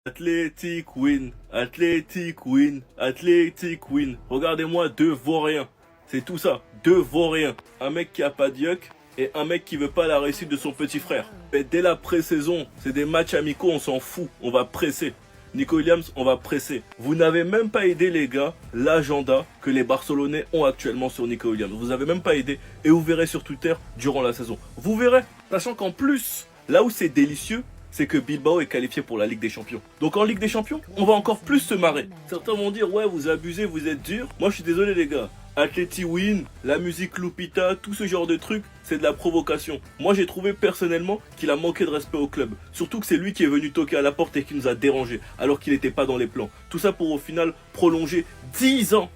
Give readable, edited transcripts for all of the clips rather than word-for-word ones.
Athletic win, athletic win, athletic win. Regardez-moi deux vauriens. C'est tout ça, deux vauriens. Un mec qui a pas d'yeux et un mec qui veut pas la réussite de son petit frère. Mais dès la pré-saison, c'est des matchs amicaux, on s'en fout, on va presser. Nico Williams, on va presser. Vous n'avez même pas aidé les gars, l'agenda que les Barcelonais ont actuellement sur Nico Williams. Vous avez même pas aidé et vous verrez sur Twitter durant la saison. Vous verrez, sachant qu'en plus, là où c'est délicieux, c'est que Bilbao est qualifié pour la Ligue des Champions. Donc en Ligue des Champions, on va encore plus se marrer. Certains vont dire, ouais, vous abusez, vous êtes dur. Moi, je suis désolé, les gars. Atleti win, la musique Lupita, tout ce genre de trucs, c'est de la provocation. Moi, j'ai trouvé personnellement qu'il a manqué de respect au club. Surtout que c'est lui qui est venu toquer à la porte et qui nous a dérangés, alors qu'il n'était pas dans les plans. Tout ça pour au final prolonger 10 ans.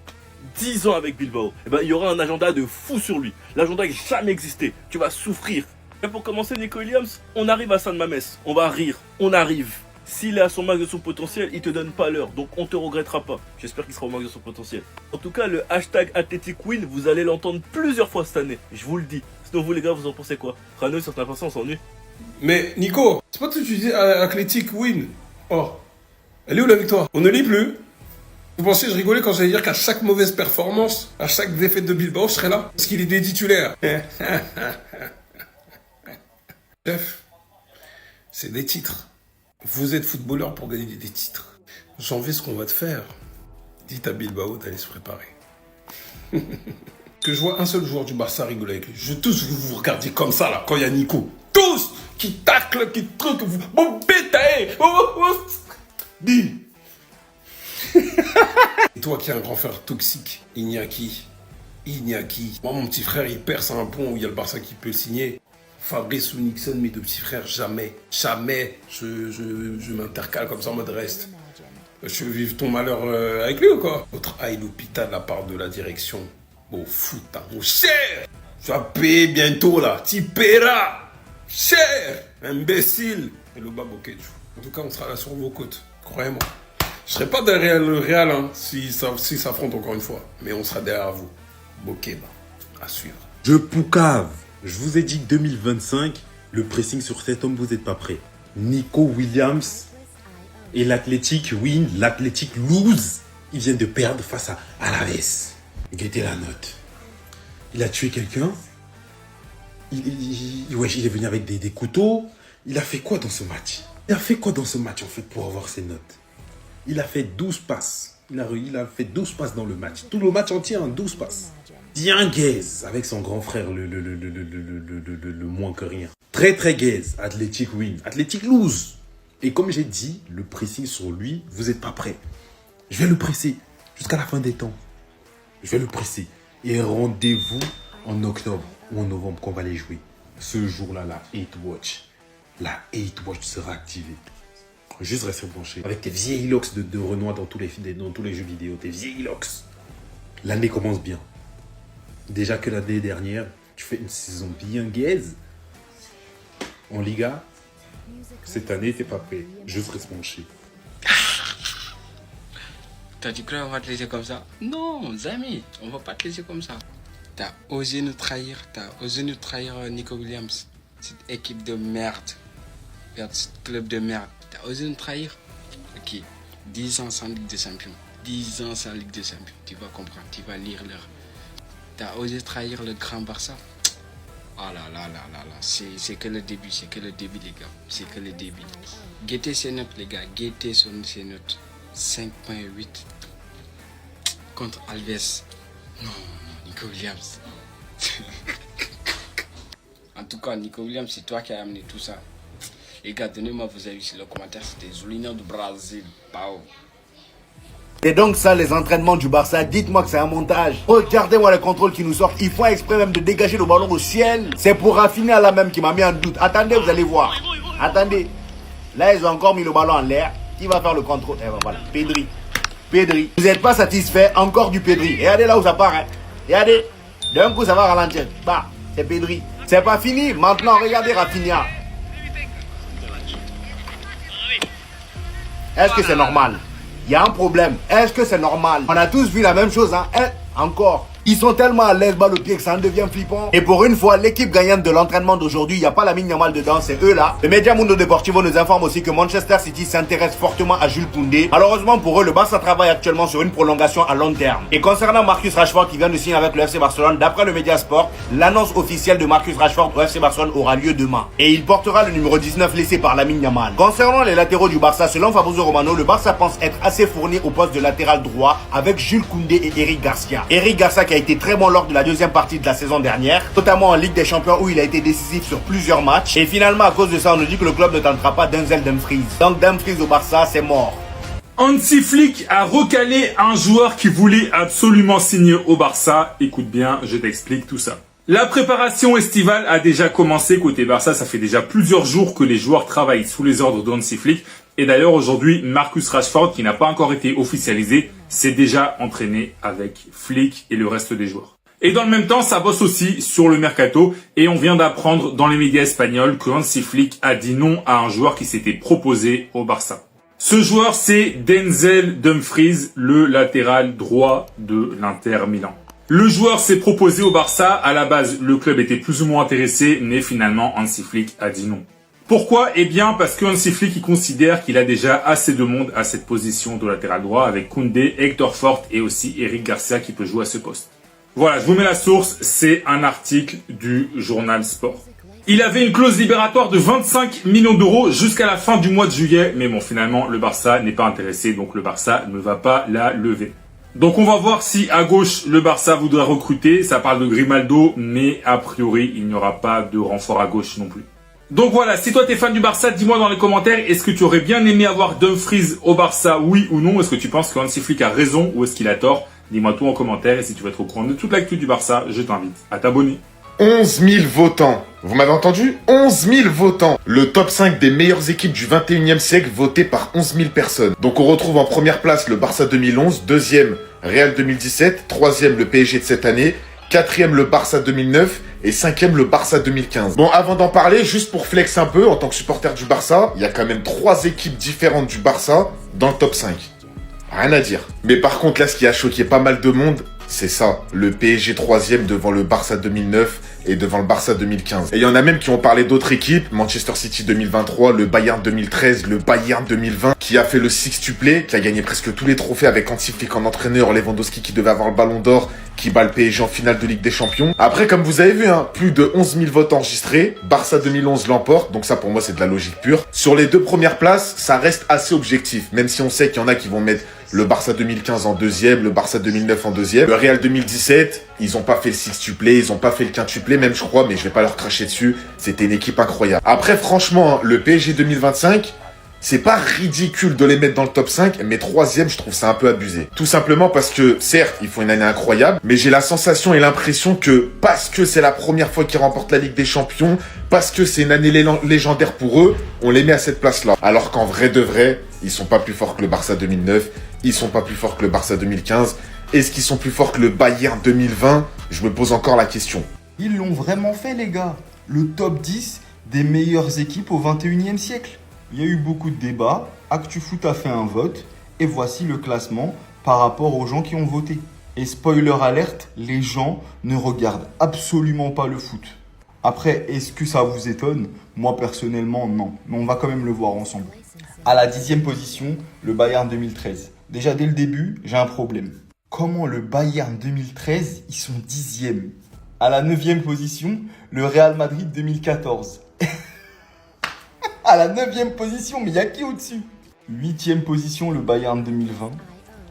10 ans avec Bilbao. Et ben, il y aura un agenda de fou sur lui. L'agenda n'a jamais existé. Tu vas souffrir. Et pour commencer, Nico Williams, on arrive à San Mamés. On va rire. On arrive. S'il est à son max de son potentiel, il te donne pas l'heure. Donc on te regrettera pas. J'espère qu'il sera au max de son potentiel. En tout cas, le hashtag Athletic Win, vous allez l'entendre plusieurs fois cette année. Je vous le dis. Sinon vous les gars, vous en pensez quoi? Rano, certains personnes s'ennuient. Mais Nico, c'est pas tout ce que tu dis Athletic Win. Oh, elle est où la victoire? On ne lit plus. Vous pensez que je rigolais quand j'allais dire qu'à chaque mauvaise performance, à chaque défaite de Bilbao, je serais là? Parce qu'il est des titulaires. Chef, c'est des titres. Vous êtes footballeur pour gagner des titres. J'en vais ce qu'on va te faire. Dites à Bilbao d'aller se préparer. Que je vois un seul joueur du Barça rigoler avec lui. Je veux tous vous regardiez comme ça là, quand il y a Nico. Tous qui taclent, qui truquent, vous. Bon bétail. Dis. Et toi qui es un grand frère toxique, Iñaki. Moi, mon petit frère, il perce un pont où il y a le Barça qui peut le signer. Fabrice ou Nixon, mes deux petits frères, jamais, je m'intercale comme ça en mode reste. Je veux vivre ton malheur avec lui ou quoi? Votre aïe l'hôpital de la part de la direction. Bon, foot, hein, mon cher. Tu vas payer bientôt là, tu paieras. Cher, imbécile. Et le baboquet. En tout cas, on sera là sur vos côtes, croyez-moi. Je serai pas derrière le Real hein, si ça affronte encore une fois. Mais on sera derrière vous. Bokeba, à suivre. Je poucave. Je vous ai dit que 2025, le pressing sur cet homme, vous n'êtes pas prêt. Nico Williams et l'Athletic win, l'Athletic lose. Ils viennent de perdre face à Alaves. Guettez la note. Il a tué quelqu'un. Il est venu avec des couteaux. Il a fait quoi dans ce match? Il a fait quoi dans ce match en fait pour avoir ces notes? Il a fait 12 passes. Il a fait 12 passes dans le match. Tout le match entier en 12 passes. Bien gaze avec son grand frère, le moins que rien. Très très gaze. Athletic win. Athletic lose. Et comme j'ai dit, le pressing sur lui, vous n'êtes pas prêt. Je vais le presser jusqu'à la fin des temps. Je vais le presser. Et rendez-vous en octobre ou en novembre qu'on va les jouer. Ce jour-là, la Hate Watch. La Hate Watch sera activée. Juste rester branché. Avec tes vieilles locks de Renoir dans tous les jeux vidéo. Tes vieilles locks. L'année commence bien. Déjà que l'année dernière, tu fais une saison bien gaze en Liga. Cette année, t'es pas prêt. Juste reste branché. Toi, tu crois qu'on va te laisser comme ça? Non, Zami, on va pas te laisser comme ça. T'as osé nous trahir, Nico Williams. Cette équipe de merde. Ce club de merde. T'as osé nous trahir? Ok, 10 ans sans Ligue des Champions. 10 ans sans Ligue des Champions. Tu vas comprendre, tu vas lire l'heure. T'as osé trahir le grand Barça? Oh là là là là là, c'est que le début, les gars. C'est que le début. Guettez ces notes, les gars, guettez ces notes. 5.8 contre Alves. Non, Nico Williams. En tout cas, Nico Williams, c'est toi qui as amené tout ça. Les gars, donnez-moi vos avis sur le commentaire. C'était Zulino du Brésil. Pau. Et donc ça, les entraînements du Barça, dites-moi que c'est un montage. Regardez-moi les contrôles qui nous sortent. Ils font exprès même de dégager le ballon au ciel. C'est pour raffiner à la même qui m'a mis en doute. Attendez, vous allez voir. Attendez. Là, ils ont encore mis le ballon en l'air. Qui va faire le contrôle? Eh ben voilà, Pedri. Vous n'êtes pas satisfait, encore du Pedri. Regardez là où ça part. Hein. Regardez. D'un coup, ça va ralentir. Bah, c'est Pedri. C'est pas fini. Maintenant, regardez Rafinha. Est-ce que c'est normal? Il y a un problème. Est-ce que c'est normal? On a tous vu la même chose, hein? Encore. Ils sont tellement à l'aise balle au pied que ça en devient flippant. Et pour une fois, l'équipe gagnante de l'entraînement d'aujourd'hui, il n'y a pas Lamine Yamal dedans, c'est eux là. Le média Mundo Deportivo nous informe aussi que Manchester City s'intéresse fortement à Jules Koundé. Malheureusement pour eux, le Barça travaille actuellement sur une prolongation à long terme. Et concernant Marcus Rashford qui vient de signer avec le FC Barcelone, d'après le média Sport, l'annonce officielle de Marcus Rashford au FC Barcelone aura lieu demain. Et il portera le numéro 19 laissé par Lamine Yamal. Concernant les latéraux du Barça, selon Fabrizio Romano, le Barça pense être assez fourni au poste de latéral droit avec Jules Koundé et Eric Garcia. Eric Garcia qui a été très bon lors de la deuxième partie de la saison dernière, notamment en Ligue des Champions où il a été décisif sur plusieurs matchs. Et finalement, à cause de ça, on nous dit que le club ne tentera pas Denzel Dumfries. Donc Dumfries au Barça, c'est mort. Hansi Flick a recalé un joueur qui voulait absolument signer au Barça. Écoute bien, je t'explique tout ça. La préparation estivale a déjà commencé côté Barça. Ça fait déjà plusieurs jours que les joueurs travaillent sous les ordres d'Hansi Flick. Et d'ailleurs, aujourd'hui, Marcus Rashford, qui n'a pas encore été officialisé, s'est déjà entraîné avec Flick et le reste des joueurs. Et dans le même temps, ça bosse aussi sur le mercato. Et on vient d'apprendre dans les médias espagnols que Hansi Flick a dit non à un joueur qui s'était proposé au Barça. Ce joueur, c'est Denzel Dumfries, le latéral droit de l'Inter Milan. Le joueur s'est proposé au Barça. À la base, le club était plus ou moins intéressé, mais finalement, Hansi Flick a dit non. Pourquoi? Eh bien, parce que Hansi Flick, il considère qu'il a déjà assez de monde à cette position de latéral droit avec Koundé, Hector Fort et aussi Eric Garcia qui peut jouer à ce poste. Voilà, je vous mets la source, c'est un article du journal Sport. Il avait une clause libératoire de 25 millions d'euros jusqu'à la fin du mois de juillet, mais bon, finalement, le Barça n'est pas intéressé, donc le Barça ne va pas la lever. Donc on va voir si à gauche, le Barça voudra recruter, ça parle de Grimaldo, mais a priori, il n'y aura pas de renfort à gauche non plus. Donc voilà, si toi t'es fan du Barça, dis-moi dans les commentaires, est-ce que tu aurais bien aimé avoir Dumfries au Barça, oui ou non? Est-ce que tu penses que Hansi Flick a raison ou est-ce qu'il a tort? Dis-moi tout en commentaire et si tu veux être au courant de toute l'actu du Barça, je t'invite à t'abonner. 11 000 votants. Vous m'avez entendu? 11 000 votants. Le top 5 des meilleures équipes du 21e siècle voté par 11 000 personnes. Donc on retrouve en première place le Barça 2011, deuxième Real 2017, troisième le PSG de cette année, quatrième le Barça 2009 et cinquième le Barça 2015. Bon, avant d'en parler, juste pour flex un peu, en tant que supporter du Barça, il y a quand même 3 équipes différentes du Barça dans le top 5. Rien à dire. Mais par contre, là, ce qui a choqué pas mal de monde, c'est ça. Le PSG 3e devant le Barça 2009 et devant le Barça 2015. Et il y en a même qui ont parlé d'autres équipes. Manchester City 2023, le Bayern 2013, le Bayern 2020, qui a fait le sextuplé, qui a gagné presque tous les trophées avec Hansi Flick en entraîneur, Lewandowski qui devait avoir le ballon d'or, qui bat le PSG en finale de Ligue des Champions. Après, comme vous avez vu, plus de 11 000 votes enregistrés. Barça 2011 l'emporte, donc ça pour moi c'est de la logique pure. Sur les 2 premières places, ça reste assez objectif, même si on sait qu'il y en a qui vont mettre le Barça 2015 en deuxième, le Barça 2009 en deuxième. Le Real 2017, ils ont pas fait le sextuplé, ils ont pas fait le quintuplé même je crois, mais je vais pas leur cracher dessus. C'était une équipe incroyable. Après franchement, le PSG 2025, c'est pas ridicule de les mettre dans le top 5, mais 3e, je trouve ça un peu abusé. Tout simplement parce que, certes, ils font une année incroyable, mais j'ai la sensation et l'impression que, parce que c'est la première fois qu'ils remportent la Ligue des Champions, parce que c'est une année légendaire pour eux, on les met à cette place-là. Alors qu'en vrai de vrai, ils sont pas plus forts que le Barça 2009, ils sont pas plus forts que le Barça 2015. Est-ce qu'ils sont plus forts que le Bayern 2020? Je me pose encore la question. Ils l'ont vraiment fait, les gars. Le top 10 des meilleures équipes au 21e siècle. Il y a eu beaucoup de débats, ActuFoot a fait un vote, et voici le classement par rapport aux gens qui ont voté. Et spoiler alerte, les gens ne regardent absolument pas le foot. Après, est-ce que ça vous étonne? Moi personnellement, non. Mais on va quand même le voir ensemble. À la 10e position, le Bayern 2013. Déjà dès le début, j'ai un problème. Comment le Bayern 2013, ils sont 10e? À la 9e position, le Real Madrid 2014. À la 9e position, mais il y a qui au-dessus? 8e position, le Bayern 2020.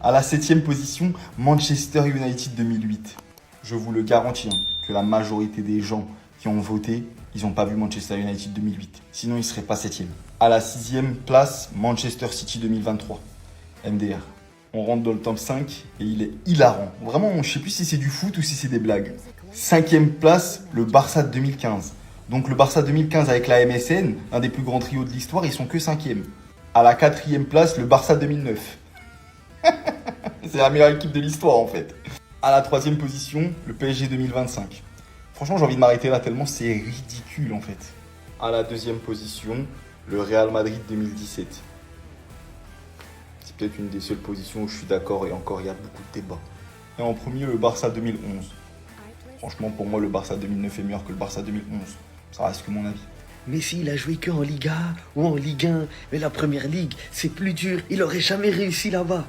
À la 7e position, Manchester United 2008. Je vous le garantis que la majorité des gens qui ont voté, ils n'ont pas vu Manchester United 2008. Sinon, ils ne seraient pas 7e. À la 6e place, Manchester City 2023. MDR. On rentre dans le top 5 et il est hilarant. Vraiment, je ne sais plus si c'est du foot ou si c'est des blagues. 5e place, le Barça de 2015. Donc le Barça 2015 avec la MSN, un des plus grands trios de l'histoire, ils sont que 5e. À la 4e place, le Barça 2009. C'est la meilleure équipe de l'histoire en fait. À la 3e position, le PSG 2025. Franchement, j'ai envie de m'arrêter là tellement c'est ridicule en fait. À la 2e position, le Real Madrid 2017. C'est peut-être une des seules positions où je suis d'accord et encore il y a beaucoup de débats. Et en premier, le Barça 2011. Franchement, pour moi, le Barça 2009 est meilleur que le Barça 2011. Ça reste que mon avis. Messi, il a joué que en Liga ou en Ligue 1. Mais la première ligue, c'est plus dur. Il aurait jamais réussi là-bas.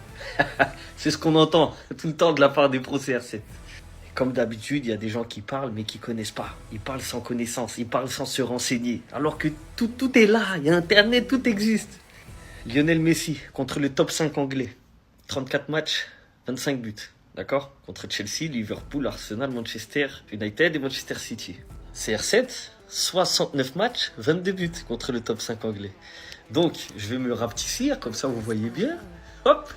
C'est ce qu'on entend tout le temps de la part des pros CR7. Comme d'habitude, il y a des gens qui parlent mais qui connaissent pas. Ils parlent sans connaissance, ils parlent sans se renseigner. Alors que tout est là, il y a Internet, tout existe. Lionel Messi contre le top 5 anglais. 34 matchs, 25 buts. D'accord? Contre Chelsea, Liverpool, Arsenal, Manchester United et Manchester City. CR7, 69 matchs, 22 buts contre le top 5 anglais. Donc, je vais me rapetissir, comme ça vous voyez bien. Hop.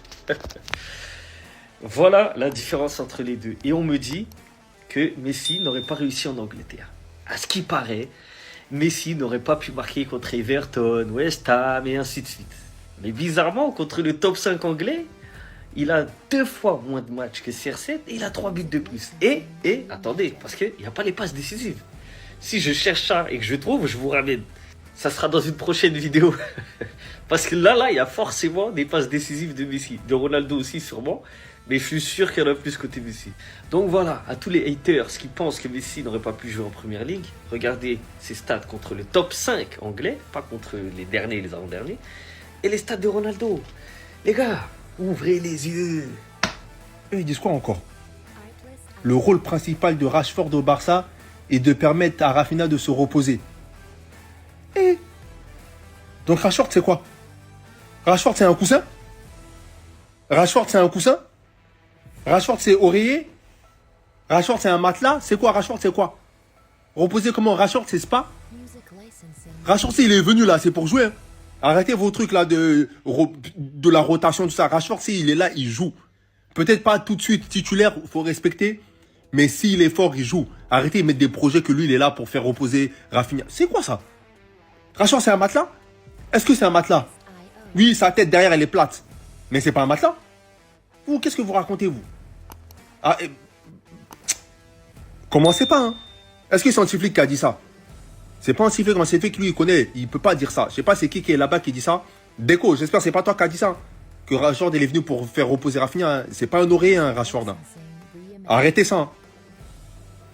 Voilà la différence entre les deux. Et on me dit que Messi n'aurait pas réussi en Angleterre. À ce qui paraît, Messi n'aurait pas pu marquer contre Everton, West Ham et ainsi de suite. Mais bizarrement, contre le top 5 anglais, il a 2 fois moins de matchs que CR7 et il a 3 buts de plus. Et attendez, parce qu'il n'y a pas les passes décisives. Si je cherche ça et que je trouve, je vous ramène. Ça sera dans une prochaine vidéo. Parce que là, il y a forcément des passes décisives de Messi. De Ronaldo aussi, sûrement. Mais je suis sûr qu'il y en a plus côté Messi. Donc voilà, à tous les haters qui pensent que Messi n'aurait pas pu jouer en Première Ligue, regardez ses stats contre le top 5 anglais, pas contre les derniers et les avant-derniers, et les stats de Ronaldo. Les gars, ouvrez les yeux. Eux, ils disent quoi encore? Le rôle principal de Rashford au Barça est de permettre à Rafinha de se reposer. Et donc Rashford, c'est quoi? Rashford, c'est un coussin? Rashford, c'est un coussin? Rashford, c'est oreiller? Rashford, c'est un matelas? C'est quoi Rashford, c'est quoi? Reposer comment? Rashford, c'est spa? Rashford, il est venu là, c'est pour jouer. Hein. Arrêtez vos trucs là de la rotation, tout ça. Rashford, il est là, il joue. Peut-être pas tout de suite titulaire, faut respecter. Mais s'il est fort, il joue. Arrêtez de mettre des projets que lui, il est là pour faire reposer Rafinha. C'est quoi ça? Rashford, c'est un matelas? Est-ce que c'est un matelas? Oui, sa tête derrière, elle est plate. Mais c'est pas un matelas. Vous, qu'est-ce que vous racontez, vous? Ah, commencez pas, hein. Est-ce que c'est un scientifique qui a dit ça? C'est pas un scientifique, lui, il connaît. Il peut pas dire ça. Je sais pas c'est qui est là-bas qui dit ça. Déco, j'espère que c'est pas toi qui a dit ça. Que Rashford, il est venu pour faire reposer Rafinha. Hein. C'est pas un oreiller, hein, Rashford. Hein. Arrêtez ça. Hein.